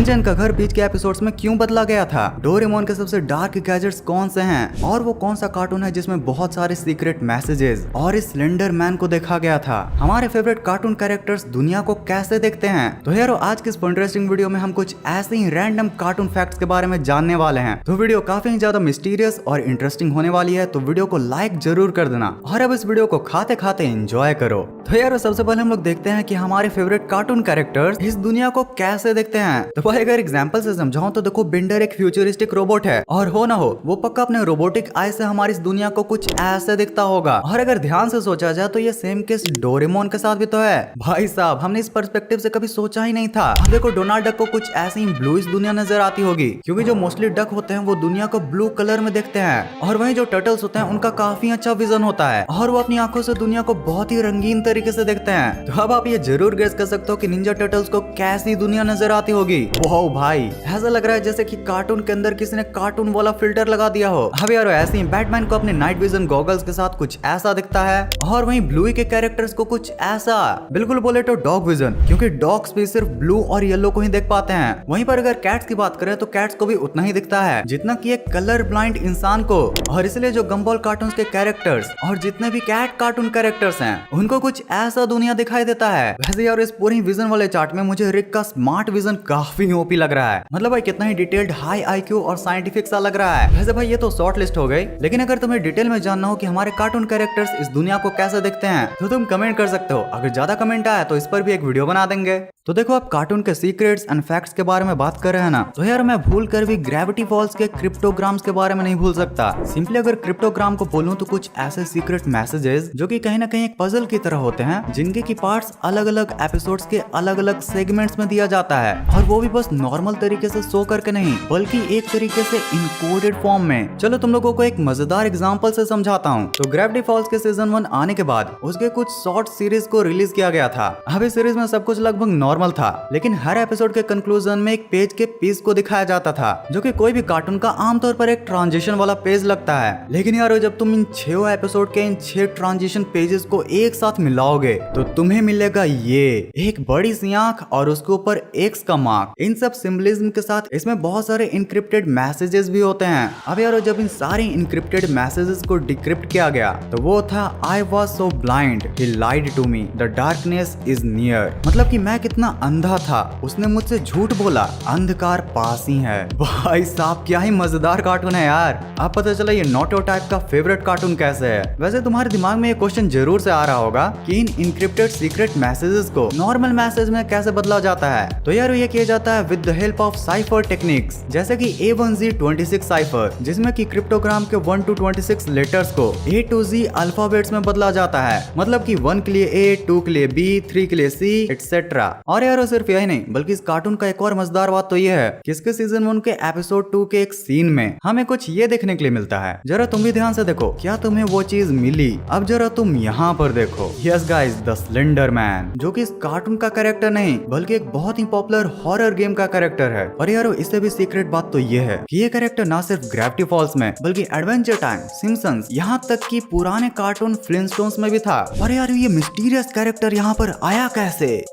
Shinchan का घर बीच के एपिसोड्स में क्यों बदला गया था, डोरेमोन के सबसे डार्क गैजेट्स कौन से हैं, और वो कौन सा कार्टून है जिसमें बहुत सारे सीक्रेट मैसेजेस और इस स्लेंडर मैन को देखा गया था। हमारे फेवरेट कार्टून कैरेक्टर्स दुनिया को कैसे देखते हैं। तो यारो आज की इस इंटरेस्टिंग वीडियो में हम कुछ ऐसे ही रैंडम कार्टून फैक्ट्स के बारे में जानने वाले हैं। तो वीडियो काफी ज्यादा मिस्टीरियस और इंटरेस्टिंग होने वाली है, तो वीडियो को लाइक जरूर कर देना और अब इस वीडियो को खाते खाते एंजॉय करो। तो यार सबसे पहले हम लोग देखते हैं कि हमारे फेवरेट कार्टून कैरेक्टर्स इस दुनिया को कैसे देखते हैं। तो भाई अगर एग्जांपल से समझाऊं तो देखो, बेंडर एक फ्यूचरिस्टिक रोबोट है और हो ना हो वो पक्का अपने रोबोटिक आई से हमारी इस दुनिया को कुछ ऐसे दिखता होगा। और अगर ध्यान से सोचा जाए तो ये सेम केस डोरेमोन के साथ भी तो है। भाई साहब हमने इस पर्सपेक्टिव से कभी सोचा ही नहीं था। अब देखो डोनाल्ड डक को कुछ ऐसी ही ब्लूइश दुनिया नजर आती होगी, क्योंकि जो मोस्टली डक होते हैं वो दुनिया को ब्लू कलर में देखते हैं, और वहीं जो टर्टल्स होते हैं उनका काफी अच्छा विजन होता है और वो अपनी आंखों से दुनिया को बहुत ही रंगीन तरीके से देखते हैं। तो अब आप ये जरूर गेस कर सकते हो कि निंजा टर्टल्स को कैसी दुनिया नजर आती होगी। वाओ भाई, ऐसा लग रहा है जैसे कि कार्टून के अंदर किसी ने कार्टून वाला फिल्टर लगा दिया हो। अब यार ऐसे ही बैटमैन को अपने नाइट विजन गॉगल्स के साथ कुछ ऐसा दिखता है, और वहीं ब्लूई के कैरेक्टर्स को कुछ ऐसा, बिल्कुल बोले तो डॉग विजन, क्योंकि डॉग्स भी सिर्फ ब्लू और येलो को ही देख पाते हैं। वहीं पर अगर कैट्स की बात करें तो कैट्स को भी उतना ही दिखता है जितना कि एक कलर ब्लाइंड इंसान को। और इसलिए जो गम्बॉल कार्टून्स के कैरेक्टर्स और जितने भी कैट कार्टून कैरेक्टर्स हैं उनको कुछ ऐसा दुनिया दिखाई देता है। वैसे यार इस पूरी विजन वाले चार्ट में मुझे रिक का स्मार्ट विजन काफी ओपी लग रहा है। मतलब भाई कितना ही डिटेल्ड, हाई आईक्यू और साइंटिफिक सा लग रहा है। वैसे भाई ये तो शॉर्ट लिस्ट हो गई, लेकिन अगर तुम्हें डिटेल में जानना हो कि हमारे कार्टून कैरेक्टर्स इस दुनिया को कैसे देखते हैं तो तुम कमेंट कर सकते हो। अगर ज्यादा कमेंट आया तो इस पर भी एक वीडियो बना देंगे। तो देखो आप कार्टून के सीक्रेट्स एंड फैक्ट्स के बारे में बात कर रहे हैं ना, तो यार मैं भूल कर भी ग्रेविटी फॉल्स के क्रिप्टोग्राम्स के बारे में नहीं भूल सकता। सिंपली अगर क्रिप्टोग्राम को बोलूं तो कुछ ऐसे सीक्रेट मैसेजेस जो कि कहीं ना कहीं एक पजल की तरह होते हैं, जिनके की पार्ट्स अलग अलग एपिसोड्स के अलग अलग सेगमेंट्स में दिया जाता है, और वो भी बस नॉर्मल तरीके से शो करके नहीं बल्कि एक तरीके से इनकोडेड फॉर्म में। चलो तुम लोगों को एक मजेदार एग्जाम्पल से समझाता हूँ। तो ग्रेविटी फॉल्स के सीजन 1 आने के बाद उसके कुछ शॉर्ट सीरीज को रिलीज किया गया था। अब इस सीरीज में सब कुछ लगभग नॉर्मल था, लेकिन हर एपिसोड के कंक्लूजन में एक पेज के पीस को दिखाया जाता था, जो कि कोई भी कार्टून का आमतौर पर एक ट्रांजिशन वाला पेज लगता है। लेकिन यार जब तुम इन 6 एपिसोड के इन 6 ट्रांजिशन पेजेस को एक साथ मिलाओगे तो तुम्हें मिलेगा ये एक बड़ी सी आंख और उसके ऊपर एक्स का मार्क। इन सब सिंबलिज्म के साथ इसमें बहुत सारे इनक्रिप्टेड मैसेजेस भी होते हैं। अब यार जब इन सारे इनक्रिप्टेड मैसेजेस को डिक्रिप्ट किया गया तो वो था I was so blind he lied to me the darkness is near. मतलब कि मैं कितना अंधा था, उसने मुझसे झूठ बोला, अंधकार पास ही है। भाई साहब क्या ही मजेदार कार्टून है यार। अब पता चला ये नोटो टाइप का फेवरेट कार्टून कैसे है। वैसे तुम्हारे दिमाग में ये क्वेश्चन जरूर से आ रहा होगा कि इन इनक्रिप्टेड सीक्रेट मैसेजेस को नॉर्मल मैसेज में कैसे बदला जाता है। तो यार ये किया जाता है with the help of cipher techniques, जैसे कि A1Z26 साइफर, जिसमें कि क्रिप्टोग्राम के 1 to 26 लेटर्स को A to Z अल्फाबेट्स में बदला जाता है। मतलब कि 1 के लिए A, 2 के लिए B, 3 के लिए C एटसेट्रा। और यार सिर्फ यही नहीं बल्कि इस कार्टून का एक और मजेदार बात तो ये है कि इसके सीजन 1 के एपिसोड 2 के एक सीन में हमें कुछ ये देखने के लिए मिलता है। जरा तुम भी ध्यान से देखो, क्या तुम्हें वो चीज मिली? अब जरा तुम यहाँ पर देखो। Yes guys, the slender man, जो कि इस कार्टून का कैरेक्टर नहीं बल्कि एक बहुत ही पॉपुलर हॉरर गेम का कैरेक्टर है। और यारो इससे भी सीक्रेट बात तो ये है कि ये कैरेक्टर ना सिर्फ ग्रेविटी फॉल्स में बल्कि एडवेंचर टाइम, सिम्पसंस, यहाँ तक कि पुराने कार्टून फ्लिंटस्टोन्स में भी था। और यार ये मिस्टीरियस कैरेक्टर यहाँ पर आया कैसे?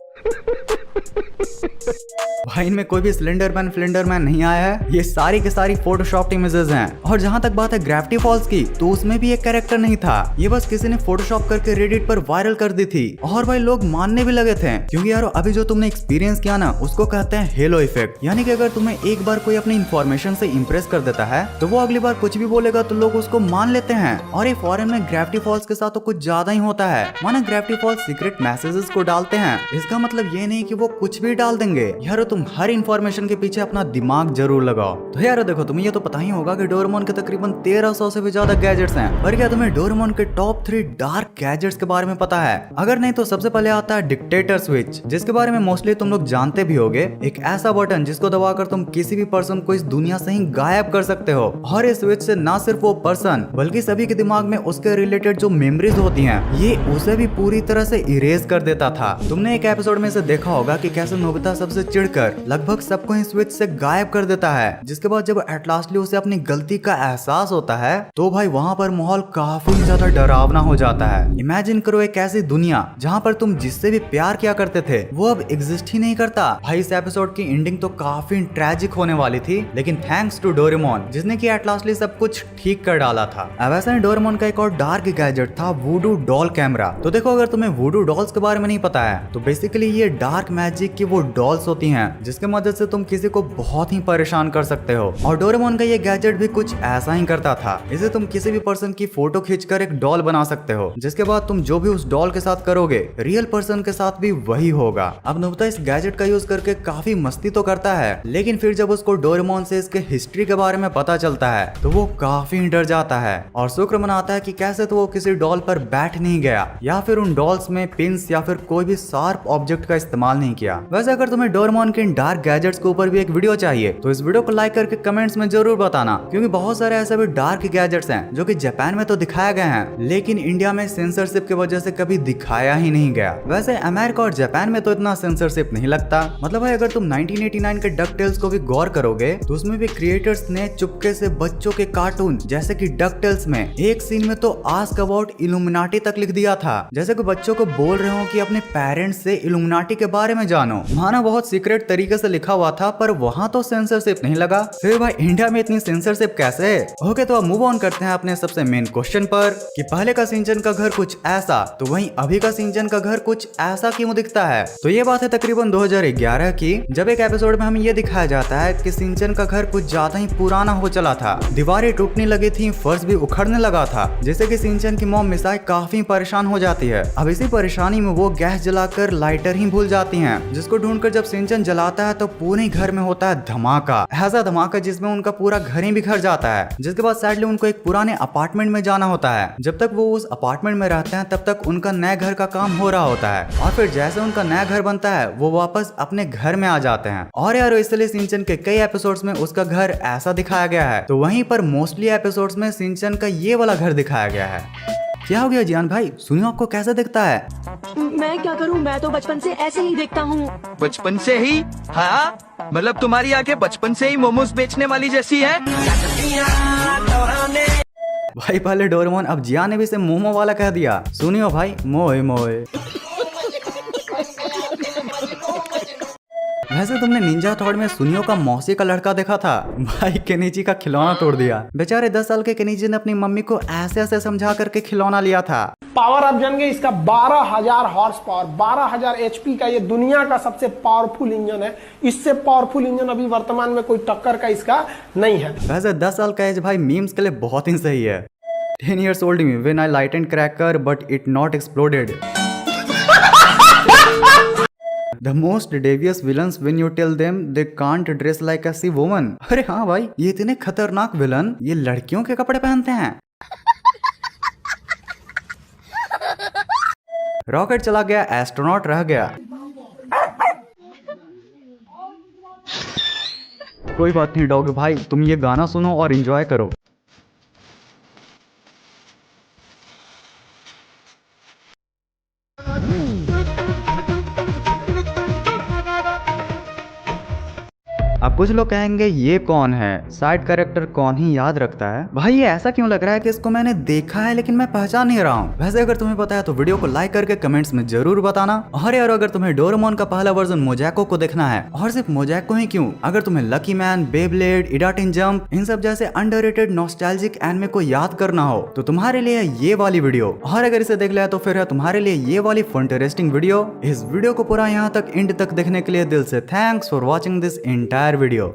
भाई इनमें कोई भी स्लेंडर मैन नहीं आया है, ये सारी के सारी फोटोशॉप इमेजेस हैं। और जहाँ तक बात है ग्रेविटी फॉल्स की, तो उसमें भी एक कैरेक्टर नहीं था, ये बस किसी ने फोटोशॉप करके रेडिट पर वायरल कर दी थी। और भाई लोग मानने भी लगे थे, क्योंकि यार अभी जो तुमने एक्सपीरियंस किया ना उसको कहते हैं हेलो इफेक्ट। यानी कि अगर तुम्हें एक बार कोई अपनी इन्फॉर्मेशन से इम्प्रेस कर देता है तो वो अगली बार कुछ भी बोलेगा तो लोग उसको मान लेते हैं। और ये फॉरेन में ग्रेविटी फॉल्स के साथ तो कुछ ज्यादा ही होता है। माना ग्रेविटी फॉल्स सीक्रेट मैसेजेस को डालते हैं, इसका मतलब ये नहीं कि वो कुछ भी डाल देंगे। यार तुम हर इंफॉर्मेशन के पीछे अपना दिमाग जरूर लगाओ। तो यार देखो तुम्हें ये तो पता ही होगा कि डोरेमोन के तकरीबन 1300 से भी ज्यादा गैजेट्स हैं। पर क्या तुम्हें डोरेमोन के टॉप 3 डार्क गैजेट्स के बारे में पता है? अगर नहीं तो सबसे पहले आता है डिक्टेटर स्विच, जिसके बारे में मोस्टली तुम लोग जानते भी होगे। एक ऐसा बटन जिसको दबाकर तुम किसी भी पर्सन को इस दुनिया से ही गायब कर सकते हो। और इस स्विच से ना सिर्फ वो पर्सन बल्कि सभी के दिमाग में उसके रिलेटेड जो मेमोरीज होती हैं ये उसे भी पूरी तरह से इरेज कर देता था। तुमने एक एपिसोड में से देखा होगा होगा कि कैसे नोबिता सबसे चिढ़कर लगभग सबको ही स्विच से गायब कर देता है, जिसके बाद जब एट लास्टली उसे अपनी गलती का एहसास होता है तो भाई वहाँ पर माहौल काफी ज्यादा डरावना हो जाता है। इमेजिन करो एक ऐसी दुनिया जहाँ पर तुम जिससे भी प्यार किया करते थे वो अब एग्जिस्ट ही नहीं करता। भाई इस एपिसोड की एंडिंग तो काफी ट्रेजिक होने वाली थी, लेकिन थैंक्स टू डोरेमोन जिसने की एट लास्टली सब कुछ ठीक कर डाला था। अब ऐसा ही डोरेमोन का एक और डार्क गैजेट था वुडू डॉल कैमरा। तो देखो अगर तुम्हें वुडू डॉल्स के बारे में नहीं पता है तो बेसिकली ये डार्क मैजिक की वो डॉल्स होती हैं जिसके मदद से तुम किसी को बहुत ही परेशान कर सकते हो। और डोरेमोन का ये गैजेट भी कुछ ऐसा ही करता था। इसे तुम किसी भी पर्सन की फोटो खींचकर एक डॉल बना सकते हो, जिसके बाद तुम जो भी उस डॉल के साथ करोगे रियल पर्सन के साथ भी वही होगा। अब नोबिता इस गैजेट का यूज करके काफी मस्ती तो करता है, लेकिन फिर जब उसको डोरेमोन से इसके हिस्ट्री के बारे में पता चलता है तो वो काफी डर जाता है और शुक्र मनाता है कि कैसे तो वो किसी डॉल पर बैठ नहीं गया या फिर उन डॉल्स में पिंस या फिर कोई भी शार्प ऑब्जेक्ट का इस्तेमाल नहीं किया। वैसे अगर तुम्हें डोरेमोन के इन डार्क गैजेट्स के ऊपर भी एक वीडियो चाहिए तो इस वीडियो को लाइक करके कमेंट्स में जरूर बताना, क्योंकि बहुत सारे ऐसे भी डार्क गैजेट्स हैं जो कि जापान में तो दिखाए गए हैं लेकिन इंडिया में सेंसरशिप की वजह से कभी दिखाया ही नहीं गया। वैसे अमेरिका और जापान में तो इतना सेंसरशिप नहीं लगता। मतलब भाई अगर तुम 1989 के डकटेल्स को भी गौर करोगे तो उसमें भी क्रिएटर्स ने चुपके से बच्चों के कार्टून जैसे कि डकटेल्स में एक सीन में तो आस्क अबाउट इल्यूमिनाटी तक लिख दिया था, जैसे कि बच्चों को बोल रहे हो कि अपने पेरेंट्स से इल्यूमिनाटी के बारे में जानो। माना बहुत सीक्रेट तरीके से लिखा हुआ था पर वहाँ तो सेंसरशिप नहीं लगा। फिर भाई इंडिया में इतनी सेंसरशिप कैसे? ओके तो अब मूव ऑन करते हैं अपने सबसे मेन क्वेश्चन पर कि पहले का सिंचन का घर कुछ ऐसा तो वहीं अभी का सिंचन का घर कुछ ऐसा क्यों दिखता है? तो ये बात है तकरीबन 2011 की, जब एक एपिसोड में हमें ये दिखाया जाता है कि सिंचन का घर कुछ ज्यादा ही पुराना हो चला था, दीवारें टूटने लगी थी, फर्श भी उखड़ने लगा था, जिससे कि सिंचन की मॉम मिसाई काफी परेशान हो जाती है। अब इसी परेशानी में वो गैस जलाकर लाइटर ही भूल जाती हैं, जिसको ढूंढकर जब सिंचन जलाता है तो पूरे घर में होता है धमाका, ऐसा धमाका जिसमें उनका पूरा घर ही बिखर जाता है। जिसके बाद सैडली उनको एक पुराने अपार्टमेंट में जाना होता है। जब तक वो उस अपार्टमेंट में रहते हैं तब तक उनका नए घर का काम हो रहा होता है और फिर जैसे उनका नया घर बनता है वो वापस अपने घर में आ जाते हैं। और यार इसलिए सिंचन के कई एपिसोड्स में उसका घर ऐसा दिखाया गया है, तो वहीं पर मोस्टली एपिसोड्स में सिंचन का ये वाला घर दिखाया गया है। क्या हो गया जियान भाई, सुनियो आपको कैसा दिखता है? मैं क्या करूं, मैं तो बचपन से ऐसे ही देखता हूँ। बचपन से ही? हाँ, मतलब तुम्हारी आंखें बचपन से ही मोमोज बेचने वाली जैसी है। भाई पहले डोरेमोन अब जियान ने भी इसे मोमो वाला कह दिया। सुनियो भाई, मोए मोए। वैसे तुमने निंजा थॉर्ड में सुनियो का मौसी का लड़का देखा था? भाई केनिची का खिलौना तोड़ दिया। बेचारे 10 साल के केनिची ने अपनी मम्मी को ऐसे ऐसे समझा करके खिलौना लिया था। पावर आप जान गए इसका 12,000 हॉर्स पावर, 12,000 HP का ये दुनिया का सबसे पावरफुल इंजन है। इससे पावरफुल इंजन अभी वर्तमान में कोई टक्कर का इसका नहीं है। वैसे 10 साल का एज भाई मीम्स के लिए बहुत ही सही है। 10 years old me when I lightened cracker but it not exploded. The most devious villains when you tell them they can't dress like a sea woman. अरे हाँ भाई, ये इतने खतरनाक विलन ये लड़कियों के कपड़े पहनते हैं। रॉकेट चला गया, एस्ट्रोनॉट रह गया। कोई बात नहीं डॉग भाई, तुम ये गाना सुनो और एंजॉय करो। अब कुछ लोग कहेंगे ये कौन है, साइड कैरेक्टर कौन ही याद रखता है। भाई ये ऐसा क्यों लग रहा है कि इसको मैंने देखा है लेकिन मैं पहचान नहीं रहा हूँ। वैसे अगर तुम्हें पता है तो वीडियो को लाइक करके कमेंट्स में जरूर बताना। और यार अगर तुम्हें डोरेमोन का पहला वर्जन मोजैको को देखना है, और सिर्फ मोजैको ही क्यों, अगर तुम्हें लकी मैन, बेब्लेड, इडाटिन जंप इन सब जैसे अंडररेटेड नॉस्टैल्जिक एनिमे को याद करना हो तो तुम्हारे लिए ये वाली वीडियो। और अगर इसे देख लिया तो फिर है तुम्हारे लिए ये वाली फंटरेस्टिंग वीडियो। इस वीडियो को पूरा यहाँ तक एंड तक देखने के लिए दिल से thanks for watching this entire video.